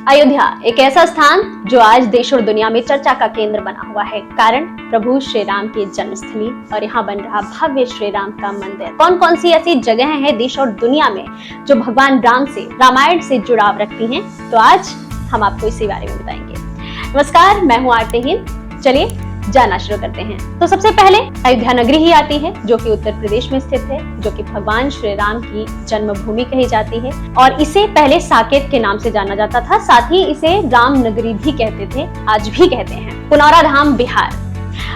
अयोध्या एक ऐसा स्थान जो आज देश और दुनिया में चर्चा का केंद्र बना हुआ है। कारण प्रभु श्री राम की जन्मस्थली और यहाँ बन रहा भव्य श्री राम का मंदिर। कौन कौन सी ऐसी जगह हैं देश और दुनिया में जो भगवान राम से, रामायण से जुड़ाव रखती हैं, तो आज हम आपको इसी बारे में बताएंगे। नमस्कार, मैं हूँ आरती हिंद। चलिए जानना शुरू करते हैं। तो सबसे पहले अयोध्या नगरी ही आती है, जो कि उत्तर प्रदेश में स्थित है, जो कि भगवान श्री राम की जन्मभूमि कही जाती है और इसे पहले साकेत के नाम से जाना जाता था। साथ ही इसे राम नगरी भी कहते थे, आज भी कहते हैं। पुनौरा धाम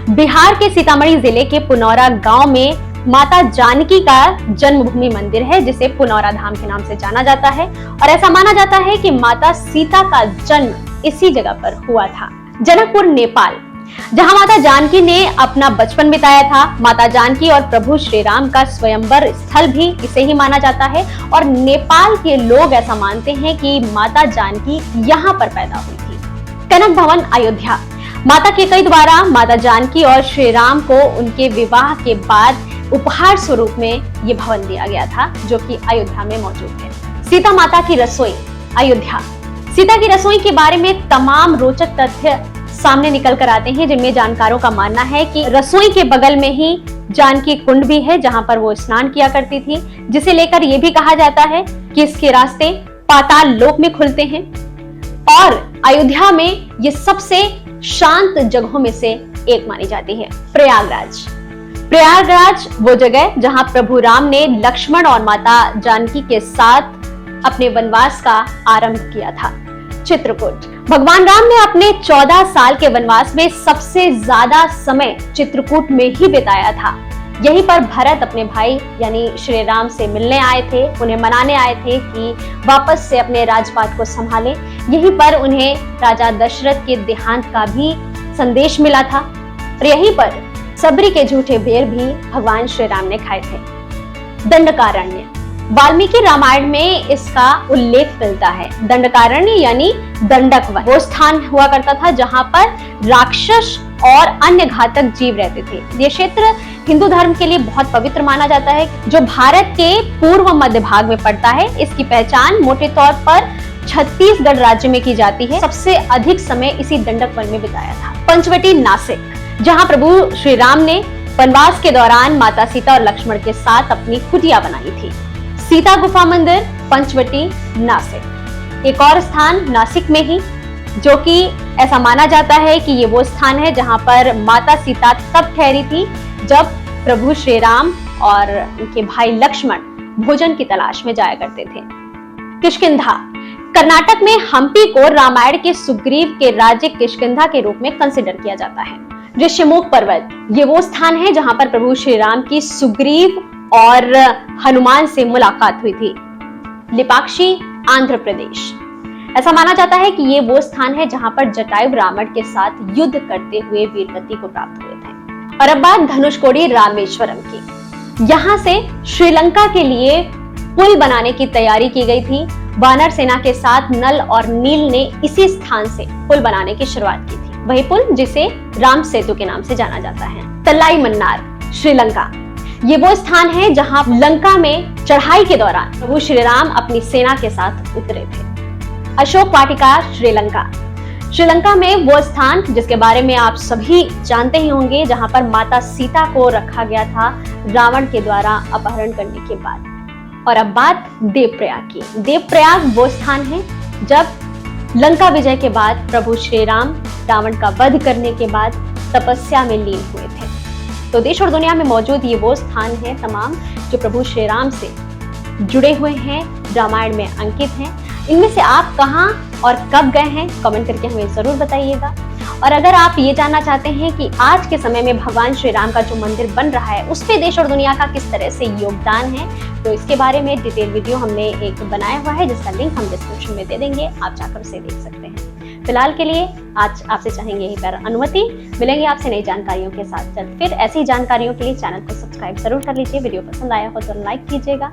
बिहार के सीतामढ़ी जिले के पुनौरा गांव में माता जानकी का जन्मभूमि मंदिर है, जिसे पुनौरा धाम के नाम से जाना जाता है। और ऐसा माना जाता है कि माता सीता का जन्म इसी जगह पर हुआ था। जनकपुर नेपाल, जहां माता जानकी ने अपना बचपन बिताया था। माता जानकी और प्रभु श्री राम का स्वयंवर स्थल भी इसे ही माना जाता है और नेपाल के लोग ऐसा मानते हैं कि माता जानकी यहां पर पैदा हुई थी। कनक भवन अयोध्या, माता केकई द्वारा माता जानकी और श्री राम को उनके विवाह के बाद उपहार स्वरूप में ये भवन दिया गया था, जो कि अयोध्या में मौजूद है। सीता माता की रसोई अयोध्या, सीता की रसोई के बारे में तमाम रोचक तथ्य सामने निकल कर आते हैं, जिनमें जानकारों का मानना है कि रसोई के बगल में ही जानकी कुंड भी है, जहां पर वो स्नान किया करती थी, जिसे लेकर यह भी कहा जाता है कि इसके रास्ते पाताल लोक में खुलते हैं। और अयोध्या में ये सबसे शांत जगहों में से एक मानी जाती है। प्रयागराज वो जगह जहां प्रभु राम ने लक्ष्मण और माता जानकी के साथ अपने वनवास का आरंभ किया था। चित्रकूट, भगवान राम ने अपने 14 साल के वनवास में सबसे ज्यादा समय चित्रकूट में ही बिताया था। यहीं पर भरत अपने भाई यानी श्री राम से मिलने आए थे, उन्हें मनाने आए थे कि वापस से अपने राजपाट को संभालें। यहीं पर उन्हें राजा दशरथ के देहांत का भी संदेश मिला था और यहीं पर सबरी के झूठे बेर भी भगवान श्री राम ने खाए थे। दंडकारण्य, वाल्मीकि रामायण में इसका उल्लेख मिलता है। दंडकारण्य यानी दंडक वन, वो स्थान हुआ करता था जहां पर राक्षस और अन्य घातक जीव रहते थे। ये क्षेत्र हिंदू धर्म के लिए बहुत पवित्र माना जाता है, जो भारत के पूर्व मध्य भाग में पड़ता है। इसकी पहचान मोटे तौर पर छत्तीसगढ़ राज्य में की जाती है। सबसे अधिक समय इसी दंडक वन में बिताया था। पंचवटी नासिक, जहाँ प्रभु श्री राम ने वनवास के दौरान माता सीता और लक्ष्मण के साथ अपनी कुटिया बनाई थी। सीता गुफा मंदिर, पंचवटी नासिक। एक और स्थान नासिक में ही, जो कि ऐसा माना जाता है कि ये वो स्थान है जहां पर माता सीता तब ठहरी थी जब प्रभु श्री राम और उनके भाई लक्ष्मण भोजन की तलाश में जाया करते थे। किष्किंधा, कर्नाटक में हम्पी को रामायण के सुग्रीव के राज्य किष्किंधा के रूप में कंसिडर किया जाता है। ऋष्यमुख पर्वत, ये वो स्थान है जहां पर प्रभु श्री राम की सुग्रीव और हनुमान से मुलाकात हुई थी। लिपाक्षी, आंध्र प्रदेश, ऐसा माना जाता है कि ये वो स्थान है जहां पर जटायु रावण के साथ युद्ध करते हुए वीरगति को प्राप्त हुए थे। और अब बात धनुषकोडी रामेश्वरम की। यहाँ से श्रीलंका के लिए पुल बनाने की तैयारी की गई थी। वानर सेना के साथ नल और नील ने इसी स्थान से पुल बनाने की शुरुआत की थी। वही पुल जिसे राम सेतु के नाम से जाना जाता है। तलाई मन्नार, श्रीलंका, ये वो स्थान है जहां लंका में चढ़ाई के दौरान प्रभु श्री राम अपनी सेना के साथ उतरे थे। अशोक वाटिका, श्रीलंका में वो स्थान जिसके बारे में आप सभी जानते ही होंगे, जहां पर माता सीता को रखा गया था रावण के द्वारा अपहरण करने के बाद। और अब बात देवप्रयाग की। देवप्रयाग वो स्थान है जब लंका विजय के बाद प्रभु श्री राम रावण का वध करने के बाद तपस्या में लीन हुए थे। तो देश और दुनिया में मौजूद ये वो स्थान है तमाम जो प्रभु श्री राम से जुड़े हुए हैं, रामायण में अंकित हैं। इनमें से आप कहां और कब गए हैं, कमेंट करके हमें जरूर बताइएगा। और अगर आप ये जानना चाहते हैं कि आज के समय में भगवान श्री राम का जो मंदिर बन रहा है उस पे देश और दुनिया का किस तरह से योगदान है, तो इसके बारे में डिटेल वीडियो हमने एक बनाया हुआ है, जिसका लिंक हम डिस्क्रिप्शन में दे देंगे, आप जाकर उसे देख सकते हैं। फिलहाल के लिए आज आपसे चाहेंगे यहीं पर अनुमति। मिलेंगे आपसे नई जानकारियों के साथ। फिर ऐसी जानकारियों के लिए चैनल को सब्सक्राइब जरूर कर लीजिए। वीडियो पसंद आया हो तो लाइक कीजिएगा।